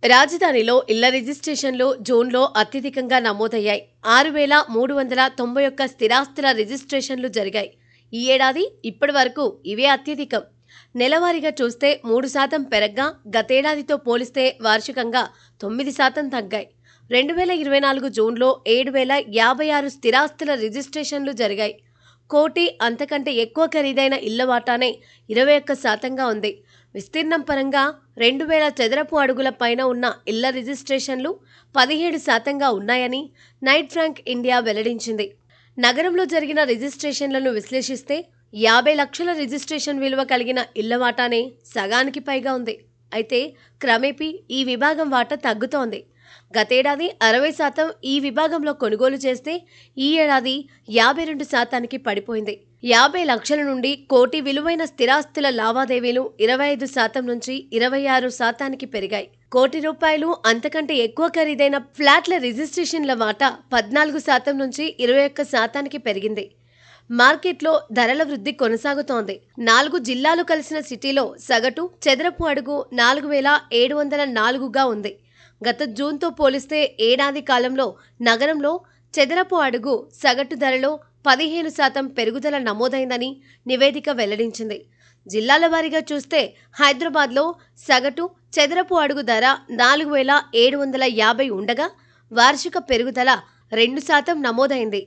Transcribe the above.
రాజధానిలో ఇళ్ల రిజిస్ట్రేషన్లు జూన్లో అత్యధికంగా నమోదయ్యాయి. 6,391 స్థిరాస్తుల రిజిస్ట్రేషన్లు జరిగాయి. ఈ ఏడాది ఇప్పటి వరకు ఇవే అత్యధికం. నెలవారీగా చూస్తే 3% పెరగ్గా, గతేడాదితో పోలిస్తే వార్షికంగా 9% తగ్గాయి. 2024 జూన్లో 7,056 స్థిరాస్తుల రిజిస్ట్రేషన్లు జరిగాయి. కోటి అంతకంటే ఎక్కువ ఖరీదైన ఇళ్ల వాటానే 21%గా ఉంది. విస్తీర్ణం పరంగా 2,000 చదరపు అడుగుల పైన ఉన్న ఇళ్ల రిజిస్ట్రేషన్లు 17%గా ఉన్నాయని నైట్ ఫ్రాంక్ ఇండియా వెల్లడించింది. నగరంలో జరిగిన రిజిస్ట్రేషన్లను విశ్లేషిస్తే 50 లక్షల రిజిస్ట్రేషన్ విలువ కలిగిన ఇళ్ల వాటానే సగానికి పైగా ఉంది. అయితే క్రమేపీ ఈ విభాగం వాటా తగ్గుతోంది. గతేడాది 60% ఈ విభాగంలో కొనుగోలు చేస్తే ఈ ఏడాది 52%కి పడిపోయింది. 50 లక్షల నుండి కోటి విలువైన స్థిరాస్తుల లావాదేవీలు 25% నుంచి 26%కి పెరిగాయి. ₹1,00,00,000 అంతకంటే ఎక్కువ ఖరీదైన ఫ్లాట్ల రిజిస్ట్రేషన్ల వాటా 14% నుంచి 21%కి పెరిగింది. మార్కెట్లో ధరల వృద్ధి కొనసాగుతోంది. 4 జిల్లాలు కలిసిన సిటీలో సగటు చదరపు అడుగు 4,704గా ఉంది. గత జూన్తో పోలిస్తే ఏడాది కాలంలో నగరంలో చదరపు అడుగు సగటు ధరలో 15% పెరుగుదల నమోదైందని నివేదిక వెల్లడించింది. జిల్లాల వారీగా చూస్తే హైదరాబాద్లో సగటు చదరపు అడుగు ధర 4,750 ఉండగా వార్షిక పెరుగుదల 2% నమోదైంది.